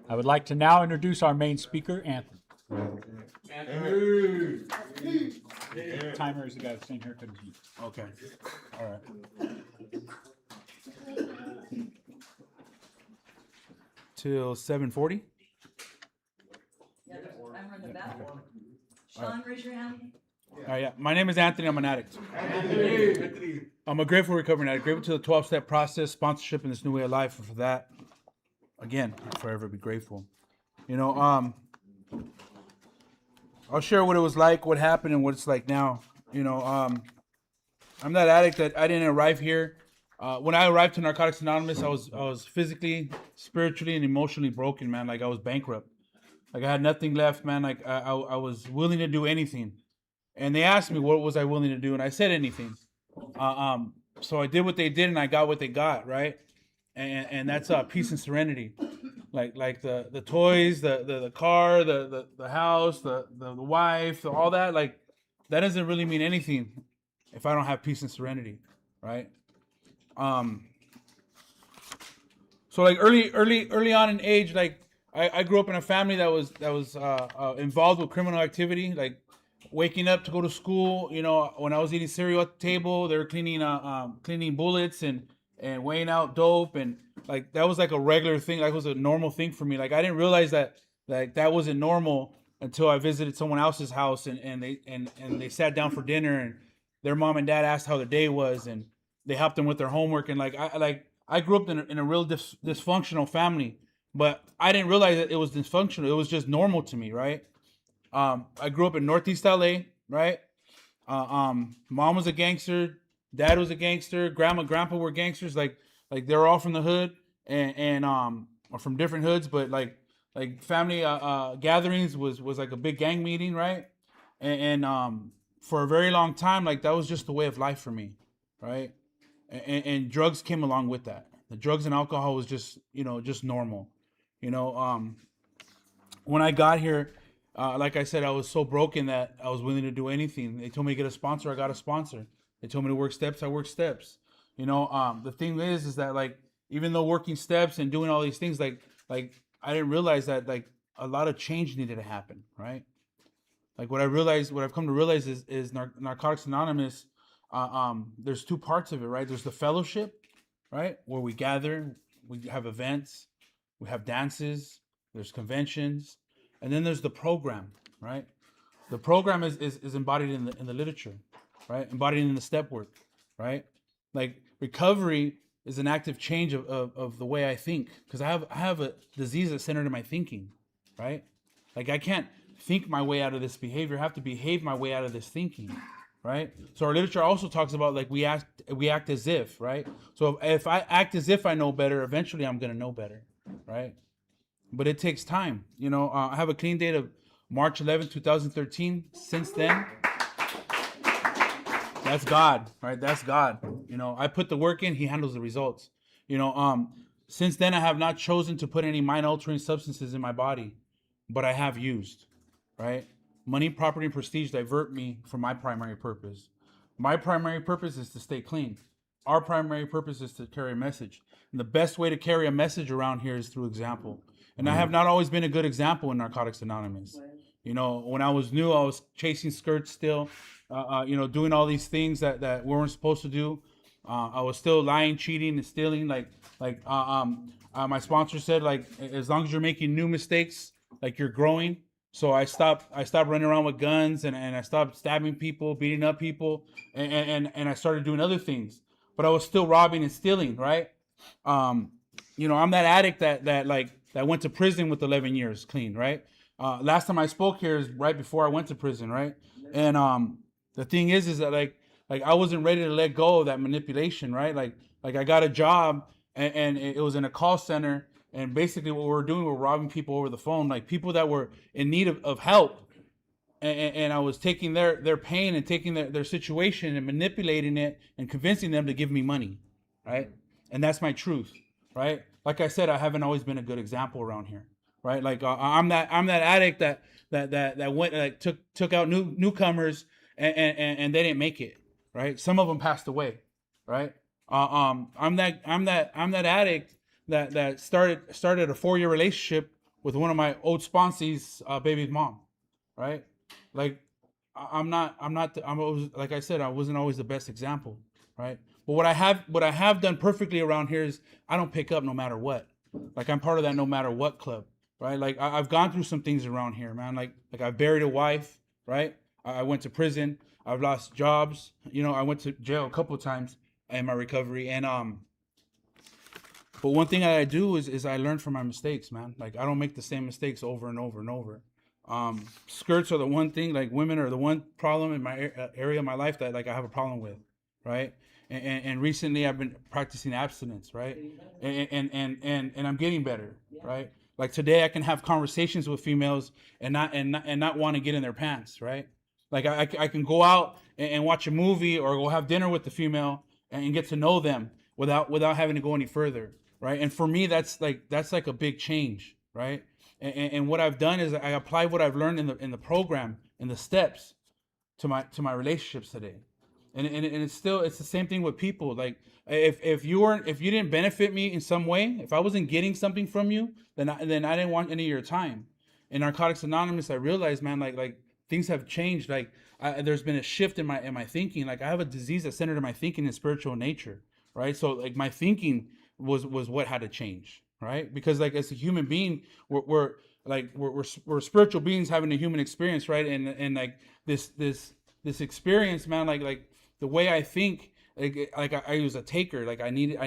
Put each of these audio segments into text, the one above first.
I would like to now introduce our main speaker, Anthony. Anthony. The timer is the guy that's sitting here. Okay. All right. Till 7:40. Yeah, I'm running the back. Sean, raise your hand. All right, yeah. My name is Anthony. I'm an addict. I'm a grateful recovering addict. Grateful to the 12-step process, sponsorship in this new way of life. And for that, again, I'll forever be grateful. You know, I'll share what it was like, what happened, and what it's like now. You know, I'm that addict that I didn't arrive here. When I arrived to Narcotics Anonymous, I was physically, spiritually, and emotionally broken, man. Like I was bankrupt. Like I had nothing left, man. Like I was willing to do anything. And they asked me what was I willing to do, and I said anything. So I did what they did, and I got what they got, right? And that's peace and serenity. Like the toys, the car, the house, the wife, all that. Like that doesn't really mean anything if I don't have peace and serenity, right? So like early on in age, like I grew up in a family that was involved with criminal activity, like waking up to go to school. You know, when I was eating cereal at the table, they were cleaning bullets and weighing out dope, and like that was like a regular thing. Like it was a normal thing for me. Like I didn't realize that that wasn't normal until I visited someone else's house and they sat down for dinner, and their mom and dad asked how the day was, and they helped them with their homework. And I grew up in a real dysfunctional family, but I didn't realize that it was dysfunctional. It was just normal to me, right? I grew up in Northeast LA, right? Mom was a gangster, dad was a gangster, grandpa were gangsters. Like they were all from the hood and or from different hoods, but like family gatherings was like a big gang meeting, right? And for a very long time, like that was just the way of life for me, right? And drugs came along with that. The drugs and alcohol was just normal, when I got here. Like I said, I was so broken that I was willing to do anything. They told me to get a sponsor, I got a sponsor. They told me to work steps, I worked steps. The thing is that like even though working steps and doing all these things, like I didn't realize that like a lot of change needed to happen, right? Like what I've come to realize is Narcotics Anonymous. There's two parts of it, right? There's the fellowship, right, where we gather, we have events, we have dances, there's conventions. And then there's the program, right? The program is embodied in the literature, right? Embodied in the step work, right? Like recovery is an active change of the way I think, because I have a disease that's centered in my thinking, right? Like I can't think my way out of this behavior. I have to behave my way out of this thinking, right? So our literature also talks about like we act as if, right? So if I act as if I know better, eventually I'm gonna know better, right? But it takes time. I have a clean date of March 11, 2013. Since then, that's God, right? That's God. I put the work in, he handles the results. Since then, I have not chosen to put any mind-altering substances in my body, but I have used, right? Money, property, and prestige divert me from my primary purpose. My primary purpose is to stay clean. Our primary purpose is to carry a message. And the best way to carry a message around here is through example. And I have not always been a good example in Narcotics Anonymous. When I was new, I was chasing skirts still, doing all these things that we weren't supposed to do. I was still lying, cheating, and stealing. My sponsor said, like, as long as you're making new mistakes, like you're growing. So I stopped running around with guns and I stopped stabbing people, beating up people, and I started doing other things. But I was still robbing and stealing, right? I'm that addict that went to prison with 11 years clean, right? Last time I spoke here is right before I went to prison, right? And the thing is that like I wasn't ready to let go of that manipulation, right? Like I got a job and it was in a call center, and basically what we were doing, we were robbing people over the phone, like people that were in need of help. And I was taking their pain and taking their situation and manipulating it and convincing them to give me money, right? And that's my truth, right? Like I said, I haven't always been a good example around here, right? Like I'm that addict that went like took out newcomers and they didn't make it, right? Some of them passed away, right? I'm that addict that started a 4-year relationship with one of my old sponsees, baby's mom, right? Like, like I said, I wasn't always the best example, right? But what I have done perfectly around here is I don't pick up no matter what. Like, I'm part of that no matter what club, right? Like, I've gone through some things around here, man. Like I buried a wife, right? I went to prison. I've lost jobs. You know, I went to jail a couple of times in my recovery. And but one thing that I do is I learn from my mistakes, man. Like, I don't make the same mistakes over and over and over. Skirts are the one thing, like women are the one problem in my area of my life that like I have a problem with, right? And recently I've been practicing abstinence, right? And I'm getting better, right? Like today I can have conversations with females and not want to get in their pants, right? Like I can go out and watch a movie or go have dinner with the female and get to know them without having to go any further, right? And for me that's like a big change, right? And what I've done is I apply what I've learned in the program, in the steps, to my relationships today. And it's the same thing with people. Like if you didn't benefit me in some way, if I wasn't getting something from you, then I didn't want any of your time. In Narcotics Anonymous, I realized, man, like things have changed. Like there's been a shift in my thinking. Like I have a disease that's centered in my thinking and spiritual nature, right? So like my thinking was what had to change, right? Because like as a human being, we're spiritual beings having a human experience, right? And like this experience, man, like the way I think, like I was a taker. Like I needed,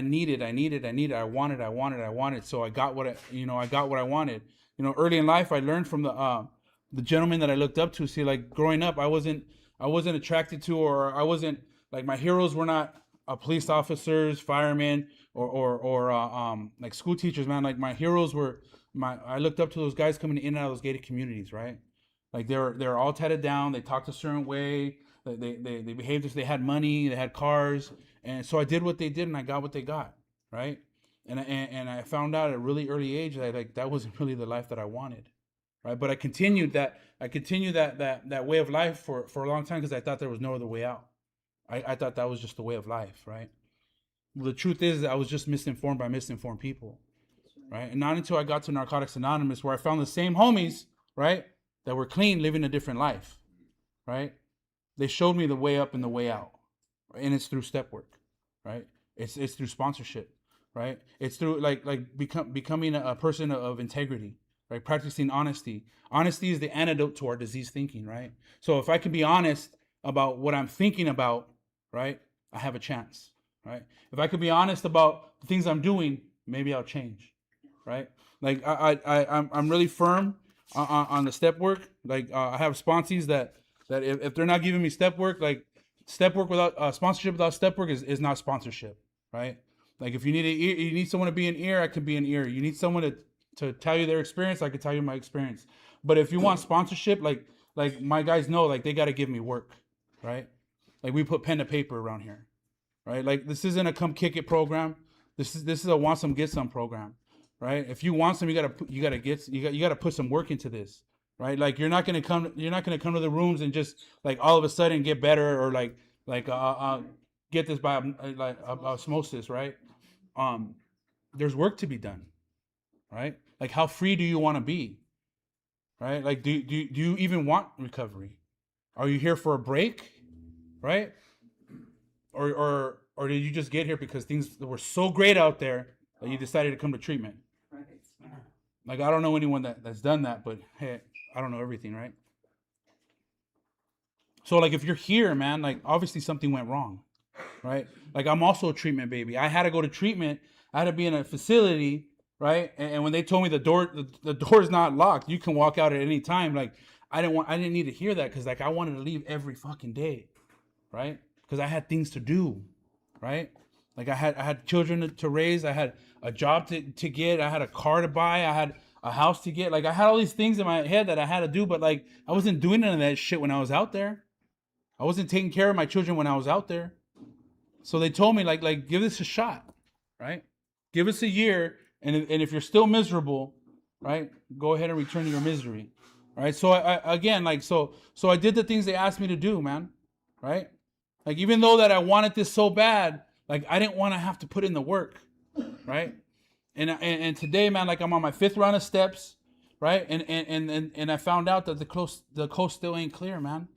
I wanted. So I got what I wanted. You know, early in life, I learned from the gentleman that I looked up to. See, like growing up, I wasn't attracted to, or I wasn't like my heroes were not police officers, firemen, or like school teachers, man. Like my heroes were I looked up to those guys coming in and out of those gated communities, right? Like they're all tatted down. They talked a certain way. They behaved as they had money. They had cars, and so I did what they did, and I got what they got, right? And I found out at a really early age that like that wasn't really the life that I wanted, right? But I continued that way of life for a long time because I thought there was no other way out. I thought that was just the way of life, right? Well, the truth is I was just misinformed by misinformed people, right? And not until I got to Narcotics Anonymous where I found the same homies, right, that were clean, living a different life, right? They showed me the way up and the way out, right? And it's through step work, right? It's through sponsorship, right? It's through like becoming a person of integrity, right? Practicing honesty. Honesty is the antidote to our diseased thinking, right? So if I can be honest about what I'm thinking about, right, I have a chance, right? If I could be honest about the things I'm doing, maybe I'll change, right? Like I'm really firm on the step work. Like I have sponsees that if they're not giving me step work, like step work without sponsorship without step work is not sponsorship, right? Like if you need someone to be an ear, I can be an ear. You need someone to tell you their experience, I can tell you my experience. But if you want sponsorship, like my guys know, like they got to give me work, right? Like we put pen to paper around here, right? Like this isn't a come kick it program. This is a want some get some program, right? If you want some, you gotta put some work into this, right? Like you're not gonna come to the rooms and just like all of a sudden get better or get this by osmosis, right? There's work to be done, right? Like how free do you want to be, right? Like do you even want recovery? Are you here for a break, right? Or did you just get here because things were so great out there that you decided to come to treatment? Right. Like I don't know anyone that's done that, but hey, I don't know everything, right? So like if you're here, man, like obviously something went wrong, right? Like I'm also a treatment baby. I had to go to treatment. I had to be in a facility, right? And when they told me the door's not locked, you can walk out at any time. Like I didn't need to hear that because like I wanted to leave every fucking day, right? Because I had things to do, right? Like I had children to raise. I had a job to get. I had a car to buy. I had a house to get. Like I had all these things in my head that I had to do, but like I wasn't doing none of that shit when I was out there. I wasn't taking care of my children when I was out there. So they told me like give this a shot, right? Give us a year, and if you're still miserable, right, go ahead and return to your misery, right? So I did the things they asked me to do, man, right? Like even though that I wanted this so bad, like I didn't want to have to put in the work, right? And today, man, like I'm on my 5th round of steps, right? And I found out that the coast still ain't clear, man.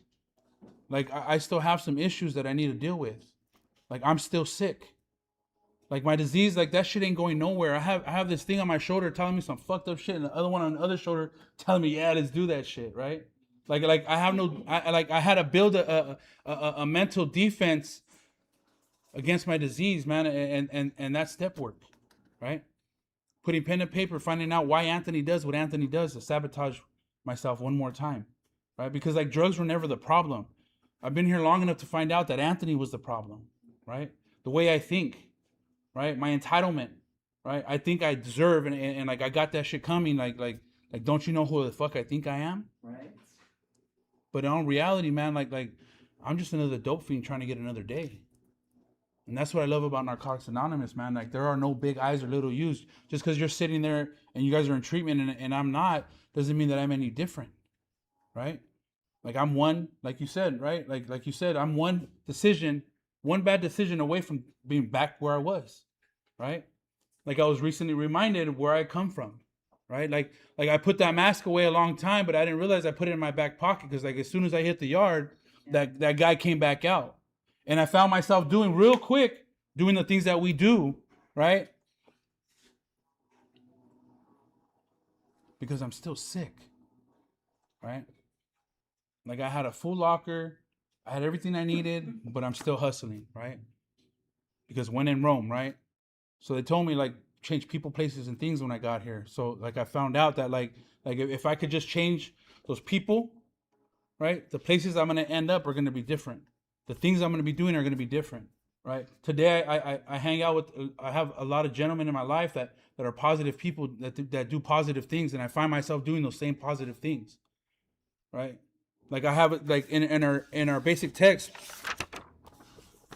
Like I still have some issues that I need to deal with. Like I'm still sick. Like my disease, like that shit ain't going nowhere. I have this thing on my shoulder telling me some fucked up shit, and the other one on the other shoulder telling me, yeah, let's do that shit, right? Like I have no, I had to build a mental defense against my disease, man, and that's step work, right? Putting pen to paper, finding out why Anthony does what Anthony does to sabotage myself one more time, right? Because like drugs were never the problem. I've been here long enough to find out that Anthony was the problem, right? The way I think, right? My entitlement, right? I think I deserve, and like I got that shit coming, like don't you know who the fuck I think I am? Right. But in reality, man, like I'm just another dope fiend trying to get another day. And that's what I love about Narcotics Anonymous, man. Like there are no big I's or little U's. Just because you're sitting there and you guys are in treatment and I'm not, doesn't mean that I'm any different, right? Like I'm one, like you said, right? Like you said, I'm one bad decision away from being back where I was, right? Like I was recently reminded of where I come from, right? Like I put that mask away a long time, but I didn't realize I put it in my back pocket because like as soon as I hit the yard, that guy came back out. And I found myself doing the things that we do, right? Because I'm still sick, right? Like I had a full locker, I had everything I needed, but I'm still hustling, right? Because when in Rome, right? So they told me like change people, places, and things when I got here. So like I found out that like if I could just change those people, right? The places I'm gonna end up are gonna be different. The things I'm gonna be doing are gonna be different, right? Today I hang out with, I have a lot of gentlemen in my life that are positive people that do positive things, and I find myself doing those same positive things, right? Like I have like in our basic text,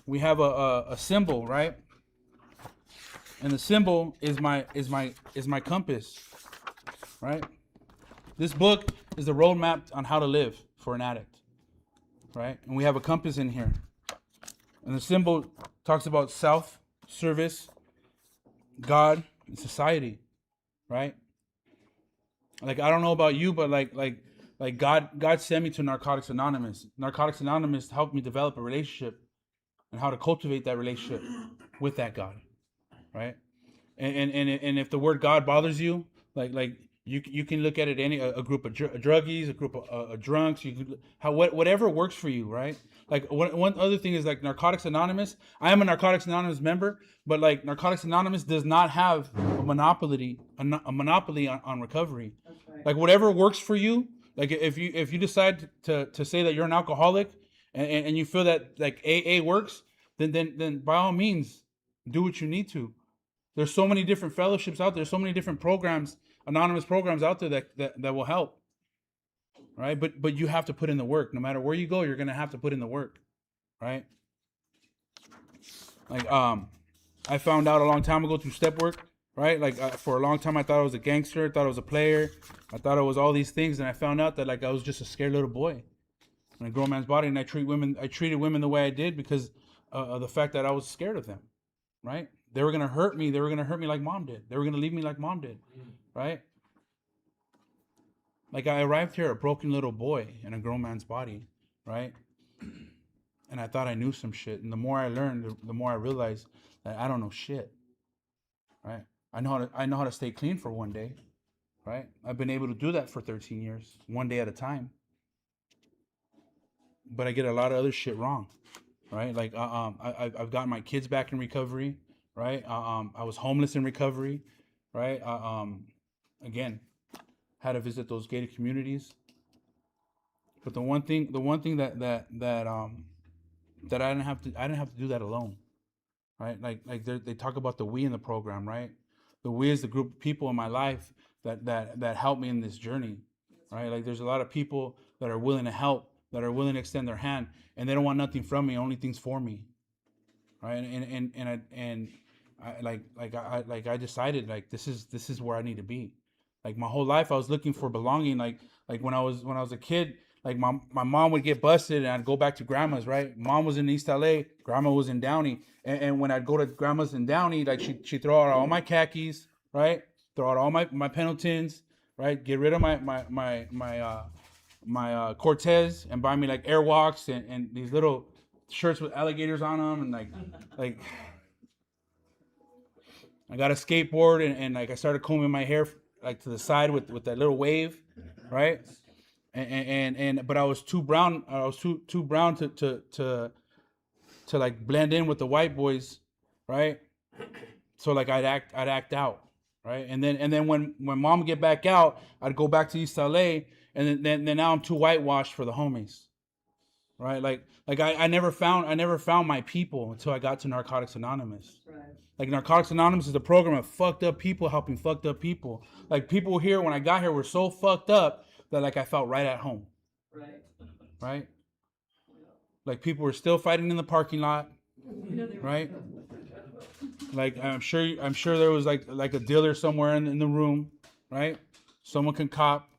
we have a symbol, right? And the symbol is my compass, right? This book is the roadmap on how to live for an addict, right? And we have a compass in here. And the symbol talks about self, service, God, and society, right? Like I don't know about you, but like God sent me to Narcotics Anonymous. Narcotics Anonymous helped me develop a relationship and how to cultivate that relationship with that God, right? And if the word God bothers you, like you can look at it a group of druggies, a group of drunks, whatever works for you, right? Like one other thing is like Narcotics Anonymous. I am a Narcotics Anonymous member, but like Narcotics Anonymous does not have a monopoly on recovery. Right. Like whatever works for you. Like if you decide to say that you're an alcoholic and you feel that like AA works, then by all means do what you need to. There's so many different fellowships out there, so many different programs, anonymous programs out there that will help. Right? But you have to put in the work. No matter where you go, you're gonna have to put in the work. Right? Like I found out a long time ago through step work, right? Like for a long time I thought I was a gangster, thought I was a player, I thought I was all these things, and I found out that like I was just a scared little boy in a grown man's body, and I treated women the way I did because of the fact that I was scared of them, right? They were gonna hurt me. They were gonna hurt me like mom did. They were gonna leave me like mom did, right? Like I arrived here a broken little boy in a grown man's body, right? And I thought I knew some shit. And the more I learned, the more I realized that I don't know shit, right? I know how to stay clean for one day, right? I've been able to do that for 13 years, one day at a time. But I get a lot of other shit wrong, right? Like I've gotten my kids back in recovery, right? I was homeless in recovery, right? Again, had to visit those gated communities. But the one thing that I didn't have to do that alone, right? Like they talk about the we in the program, right? The we is the group of people in my life that help me in this journey, right? Like there's a lot of people that are willing to help, that are willing to extend their hand, and they don't want nothing from me, only things for me, right? And I decided like this is where I need to be. Like my whole life I was looking for belonging. Like when I was a kid, like my mom would get busted and I'd go back to grandma's, right? Mom was in East LA, grandma was in Downey. And when I'd go to grandma's in Downey, like she'd throw out all my khakis, right? Throw out all my Pendletons, right? Get rid of my Cortez and buy me like Airwalks and these little shirts with alligators on them and like I got a skateboard and like I started combing my hair like to the side with that little wave, right? And but I was too brown. I was too brown to like blend in with the white boys, right? So like I'd act out, right? And then when mom would get back out, I'd go back to East LA, and then now I'm too whitewashed for the homies, right? Like I never found my people until I got to Narcotics Anonymous. Right. Like Narcotics Anonymous is a program of fucked up people helping fucked up people. Like people here when I got here were so fucked up that like I felt right at home. Right. Right? Like people were still fighting in the parking lot. Right? Like I'm sure there was like a dealer somewhere in the room, right? Someone can cop,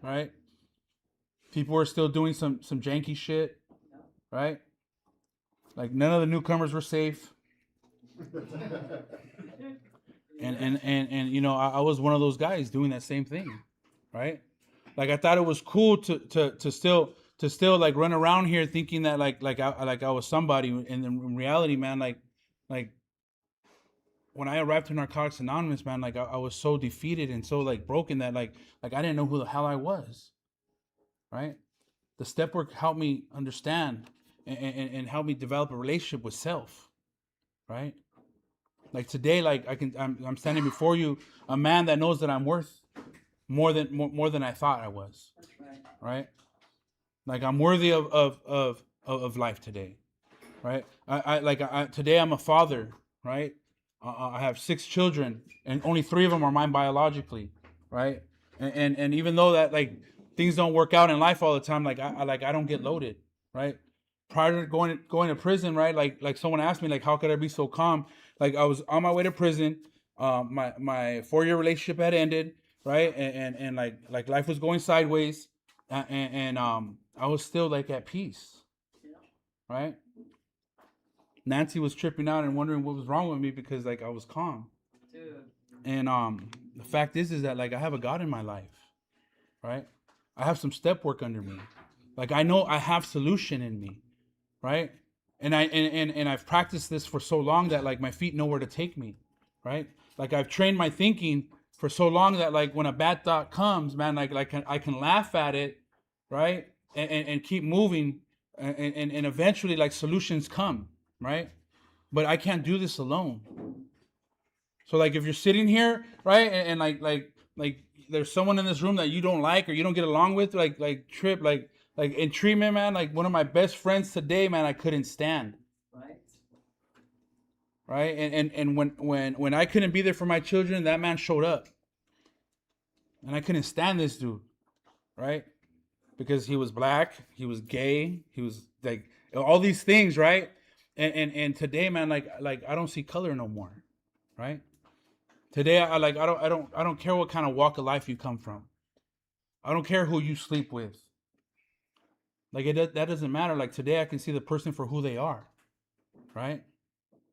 right? People were still doing some janky shit, right? Like none of the newcomers were safe. And you know, I was one of those guys doing that same thing, right? Like I thought it was cool to still like run around here thinking that like I was somebody, and in reality, man, like when I arrived to Narcotics Anonymous, man, like I was so defeated and so like broken that like I didn't know who the hell I was, right? The step work helped me understand and helped me develop a relationship with self, right? Like today, like I'm standing before you, a man that knows that I'm worth more than I thought I was. That's right. Right? Like I'm worthy of life today. Right? Today I'm a father, right? I have 6 children and only 3 of them are mine biologically, right? And even though that like things don't work out in life all the time, like I don't get loaded, right? Prior to going to prison, right? Like someone asked me, like, how could I be so calm? Like I was on my way to prison. My 4-year relationship had ended, right? And like life was going sideways, and I was still like at peace, right? Nancy was tripping out and wondering what was wrong with me because like I was calm. Dude. And the fact is that like I have a God in my life, right? I have some step work under me. Like I know I have solution in me, right? And I've practiced this for so long that like my feet know where to take me, right? Like I've trained my thinking for so long that like when a bad thought comes, man, like I can laugh at it, right? And keep moving, and eventually like solutions come, right? But I can't do this alone. So like if you're sitting here, right, and like there's someone in this room that you don't like or you don't get along with, like Trip, like in treatment, man, like one of my best friends today, man, I couldn't stand. Right. Right? And when I couldn't be there for my children, that man showed up. And I couldn't stand this dude, right? Because he was black, he was gay, he was like all these things, right? And today, man, like I don't see color no more, right? Today, I don't care what kind of walk of life you come from. I don't care who you sleep with. Like that doesn't matter. Like today, I can see the person for who they are, right?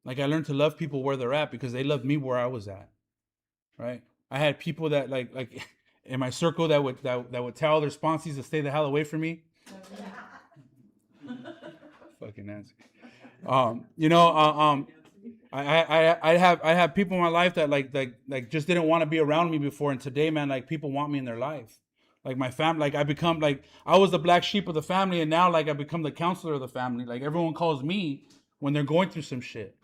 Like I learned to love people where they're at because they loved me where I was at, right? I had people that like in my circle that would tell their sponsees to stay the hell away from me. Fucking Nancy. I have people in my life that like just didn't want to be around me before, and today, man, like people want me in their life. Like my family, like I become like I was the black sheep of the family, and now like I become the counselor of the family. Like everyone calls me when they're going through some shit.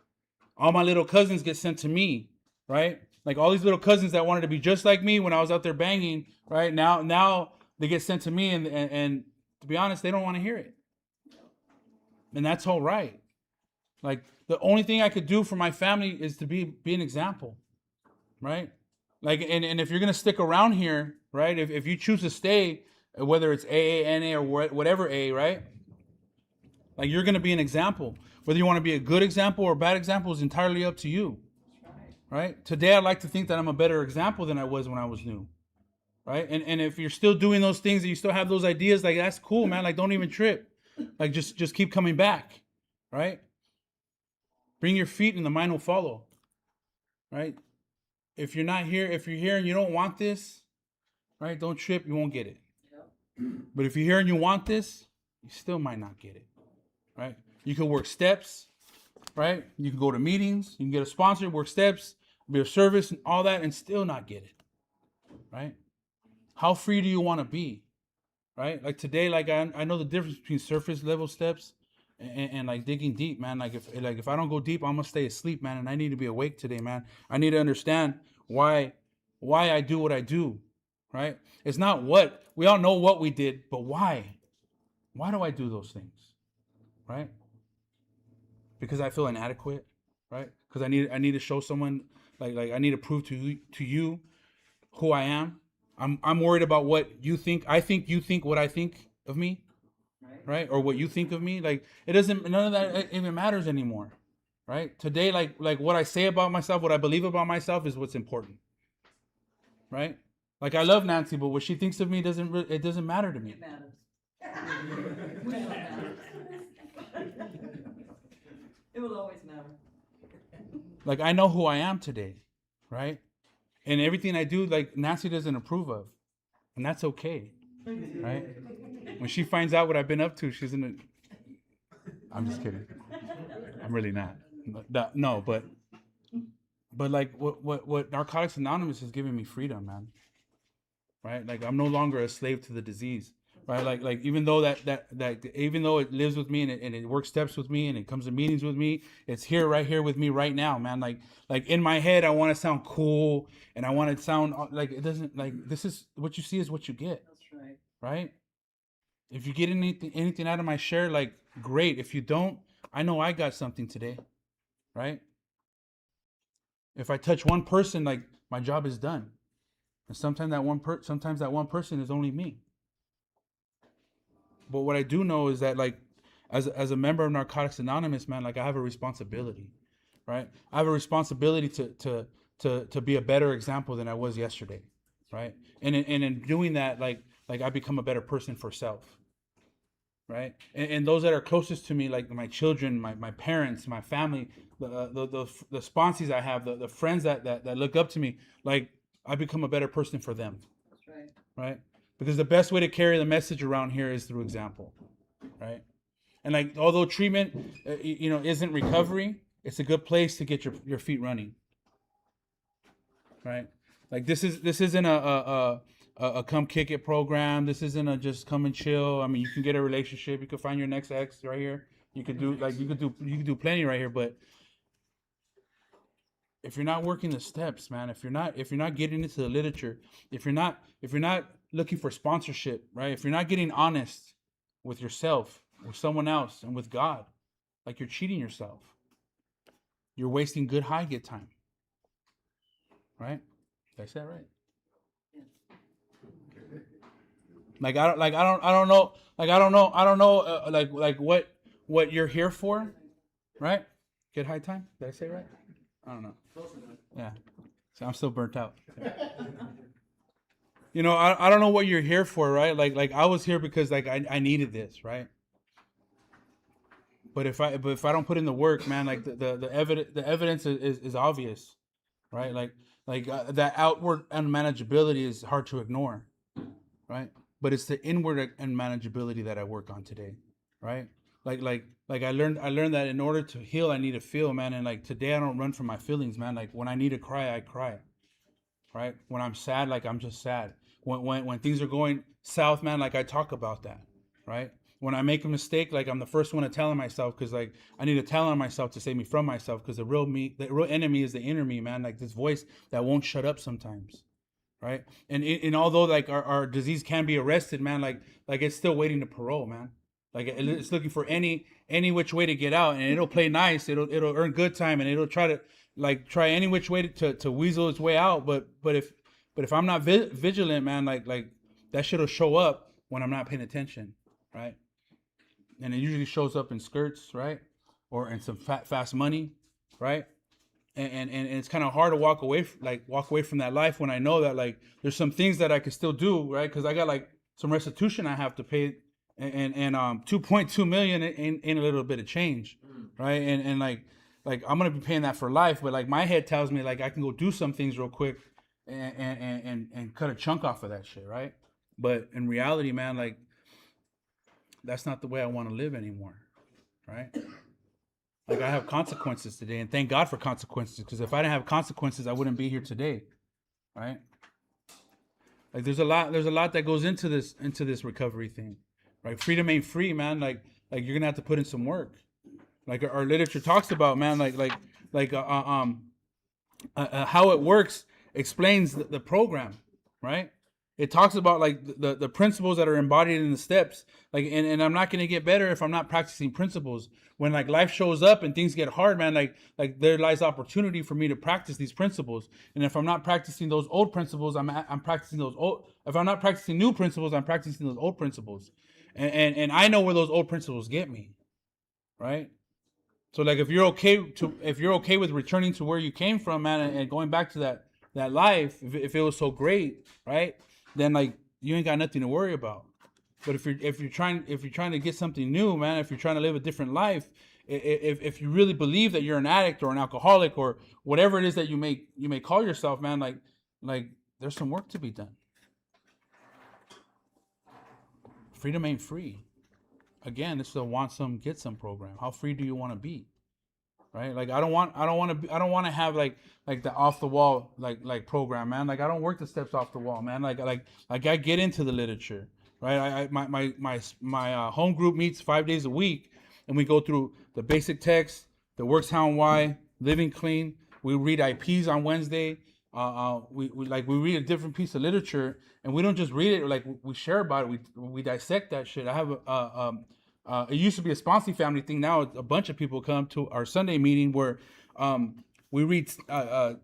All my little cousins get sent to me, right? Like all these little cousins that wanted to be just like me when I was out there banging, right? Now they get sent to me, and to be honest, they don't want to hear it. And that's all right. Like the only thing I could do for my family is to be an example, right? Like and if you're gonna stick around here, right? If you choose to stay, whether it's AA, NA, or whatever A, right? Like you're gonna be an example. Whether you want to be a good example or a bad example is entirely up to you, right? Today, I like to think that I'm a better example than I was when I was new, right? And if you're still doing those things and you still have those ideas, like that's cool, man. Like don't even trip. Like just keep coming back, right? Bring your feet and the mind will follow, right? If you're not here, if you're here and you don't want this, right? Don't trip, you won't get it. Yep. But if you're here and you want this, you still might not get it, right? You can work steps, right? You can go to meetings, you can get a sponsor, work steps, be of service, and all that, and still not get it, right? How free do you want to be, right? Like today, like I know the difference between surface level steps and like digging deep, man. Like if I don't go deep, I'm gonna stay asleep, man. And I need to be awake today, man. I need to understand why I do what I do, right? It's not what we all know what we did, but why? Why do I do those things, right? Because I feel inadequate, right? Because I need to show someone like I need to prove to you who I am. I'm worried about what you think. I think you think what I think of me, right? Or what you think of me. Like it doesn't. None of that even matters anymore, right? Today, like what I say about myself, what I believe about myself is what's important, right? Like I love Nancy, but what she thinks of me doesn't matter to me. It matters. It matters. It will always matter. Like I know who I am today, right? And everything I do, like Nancy doesn't approve of, and that's okay, right? When she finds out what I've been up to, she's in a. I'm just kidding. I'm really not. No, but like what Narcotics Anonymous is giving me freedom, man. Right? Like I'm no longer a slave to the disease. Right? Like even though that even though it lives with me and it works steps with me and it comes to meetings with me, it's right here with me right now, man. Like in my head, I want to sound cool and I want to sound like it doesn't like this is what you see is what you get. That's right. Right? If you get anything out of my share, like great. If you don't, I know I got something today. Right? If I touch one person, like my job is done. And sometimes that one person is only me. But what I do know is that like as a member of Narcotics Anonymous, man, like I have a responsibility, right? I have a responsibility to be a better example than I was yesterday, right? And in doing that, like I become a better person for self, right? And those that are closest to me, like my children, my parents, my family, the sponsees I have, the friends that look up to me, like I become a better person for them. That's right. Right? Because the best way to carry the message around here is through example, right? And like, although treatment, isn't recovery, it's a good place to get your feet running, right? Like this isn't a come kick it program. This isn't a just come and chill. I mean, you can get a relationship. You can find your next ex right here. You could do plenty right here, but if you're not working the steps, man, if you're not getting into the literature, if you're not looking for sponsorship, right? If you're not getting honest with yourself, with someone else, and with God, like you're cheating yourself. You're wasting good high-get time. Right? Did I say that right? I don't know what you're here for, right? Get high time? Did I say it right? I don't know. Yeah. So I'm still burnt out. I don't know what you're here for, right? Like I was here because like I needed this, right? But if I don't put in the work, man, like the evidence is obvious, right? Like that outward unmanageability is hard to ignore, right? But it's the inward unmanageability that I work on today, right? Like I learned that in order to heal, I need to feel, man. And like today, I don't run from my feelings, man. Like when I need to cry, I cry, right? When I'm sad, like I'm just sad. When things are going south, man, like I talk about that, right? When I make a mistake, like I'm the first one to tell on myself because like I need to tell on myself to save me from myself because the real enemy is the inner me, man. Like this voice that won't shut up sometimes, right? And although like our disease can be arrested, man, like it's still waiting to parole, man. Like it's looking for any which way to get out, and it'll play nice. It'll earn good time, and it'll try any which way to weasel its way out. But if I'm not vigilant, man, like that shit'll show up when I'm not paying attention, right? And it usually shows up in skirts, right, or in some fast money, right? And it's kind of hard to walk away from that life when I know that like there's some things that I can still do, right? Because I got like some restitution I have to pay. And 2.2 million ain't a little bit of change, right? And like I'm gonna be paying that for life, but like my head tells me like I can go do some things real quick, and cut a chunk off of that shit, right? But in reality, man, like that's not the way I want to live anymore, right? Like I have consequences today, and thank God for consequences, because if I didn't have consequences, I wouldn't be here today, right? Like there's a lot that goes into this recovery thing, right? Freedom ain't free, man. Like you're gonna have to put in some work. Like our literature talks about, man. How it works explains the program, right? It talks about like the principles that are embodied in the steps. Like, and I'm not gonna get better if I'm not practicing principles. When like life shows up and things get hard, man, like there lies opportunity for me to practice these principles. And if I'm not practicing those old principles, I'm practicing those old. If I'm not practicing new principles, I'm practicing those old principles. And I know where those old principles get me, right? So like if you're okay with returning to where you came from, man, and going back to that life, if it was so great, right? Then like you ain't got nothing to worry about. But if you're trying to get something new, man, if you're trying to live a different life, if you really believe that you're an addict or an alcoholic or whatever it is that you may call yourself, man, like there's some work to be done. Freedom ain't free. Again, it's a want some get some program. How free do you want to be? Right? Like I don't want to have like the off the wall like program, man. Like I don't work the steps off the wall, man. Like I get into the literature, right? My home group meets 5 days a week, and we go through the basic text, the works how and why, living clean. We read IPs on Wednesday. We read a different piece of literature, and we don't just read it. Like we share about it. We dissect that shit. I have it used to be a sponsee family thing. Now a bunch of people come to our Sunday meeting where we read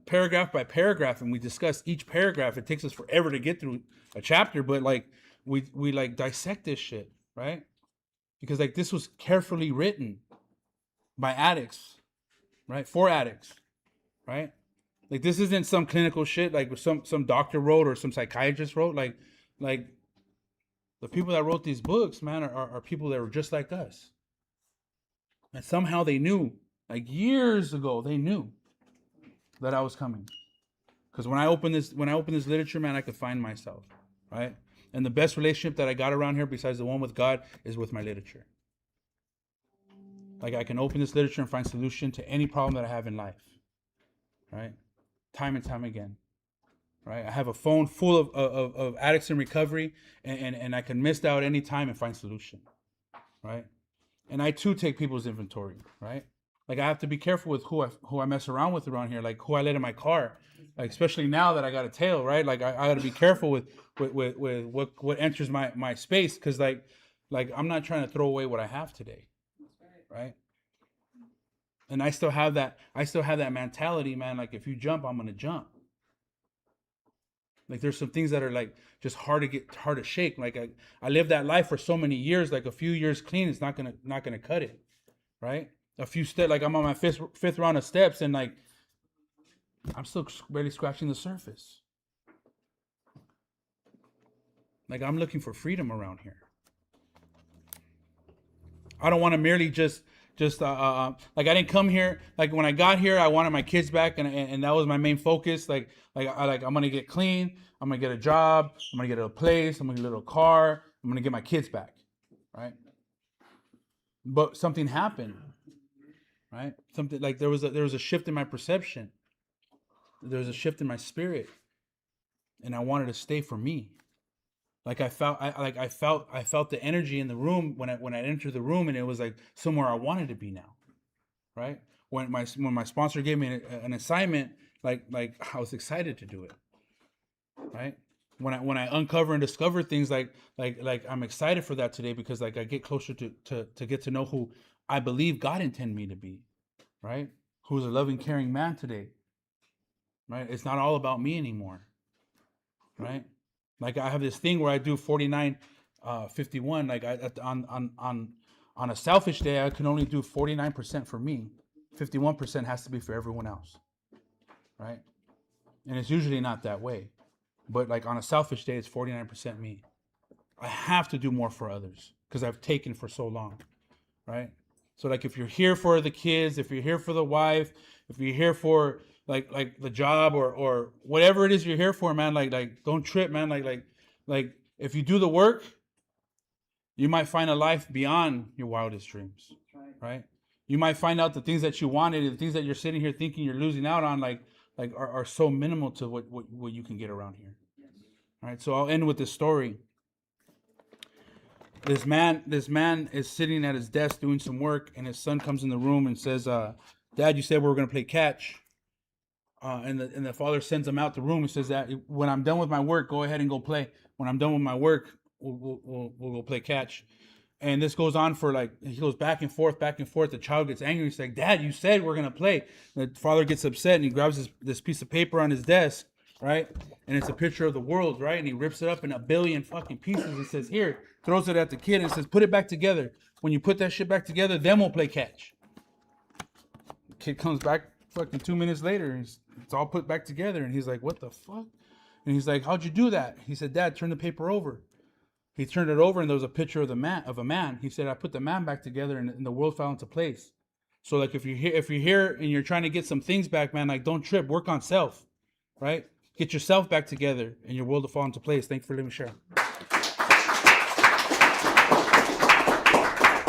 paragraph by paragraph, and we discuss each paragraph. It takes us forever to get through a chapter, but like we like dissect this shit, right? Because like this was carefully written by addicts, right? For addicts, right? Like this isn't some clinical shit like some doctor wrote or some psychiatrist wrote. Like the people that wrote these books, man, are people that were just like us. And somehow they knew, like years ago, they knew that I was coming. Because when I opened this literature, man, I could find myself, right? And the best relationship that I got around here, besides the one with God, is with my literature. Like I can open this literature and find solution to any problem that I have in life, right? Time and time again, right? I have a phone full of addicts in recovery, and I can miss out any time and find solution, right? And I too take people's inventory, right? Like I have to be careful with who I mess around with around here, like who I let in my car, like especially now that I got a tail, right? Like I got to be careful with what enters my space, because like I'm not trying to throw away what I have today, right? And I still have that mentality, man. Like if you jump, I'm gonna jump. Like there's some things that are like just hard to shake. Like I lived that life for so many years. Like a few years clean is not gonna cut it, right? A few steps, like I'm on my fifth round of steps, and like I'm still barely scratching the surface. Like I'm looking for freedom around here. I don't want to merely just like I didn't come here. Like when I got here, I wanted my kids back, and that was my main focus. Like I'm gonna get clean. I'm gonna get a job. I'm gonna get a place. I'm gonna get a little car. I'm gonna get my kids back, right? But something happened, right? Something like there was a shift in my perception. There was a shift in my spirit, and I wanted to stay for me. Like I felt the energy in the room when I entered the room, and it was like somewhere I wanted to be now, right? When my sponsor gave me an assignment, like I was excited to do it, right? When I uncover and discover things, like I'm excited for that today, because like I get closer to get to know who I believe God intended me to be, right? Who's a loving, caring man today, right? It's not all about me anymore, right? Like I have this thing where I do 49, 51. Like on a selfish day, I can only do 49% for me. 51% has to be for everyone else, right? And it's usually not that way. But like on a selfish day, it's 49% me. I have to do more for others because I've taken for so long, right? So like if you're here for the kids, if you're here for the wife, if you're here for like the job or whatever it is you're here for, man. Like don't trip, man. Like if you do the work, you might find a life beyond your wildest dreams, right? You might find out the things that you wanted, the things that you're sitting here thinking you're losing out on, like are so minimal to what you can get around here. All right, so I'll end with this story. This man is sitting at his desk doing some work, and his son comes in the room and says, "Dad, you said we were going to play catch." And the father sends him out the room and says that when I'm done with my work, go ahead and go play. When I'm done with my work, we'll go play catch. And this goes on for he goes back and forth. The child gets angry. He's like, "Dad, you said we're going to play." The father gets upset and he grabs this piece of paper on his desk, right? And it's a picture of the world, right? And he rips it up in a billion fucking pieces and says, "Here," throws it at the kid and says, "Put it back together. When you put that shit back together, then we'll play catch." The kid comes back fucking 2 minutes later. It's all put back together. And he's like, "What the fuck?" And he's like, "How'd you do that?" He said, "Dad, turn the paper over." He turned it over and there was a picture of a man. He said, "I put the man back together and the world fell into place." So like if you're here and you're trying to get some things back, man, like don't trip, work on self, right? Get yourself back together and your world will fall into place. Thank you for letting me share.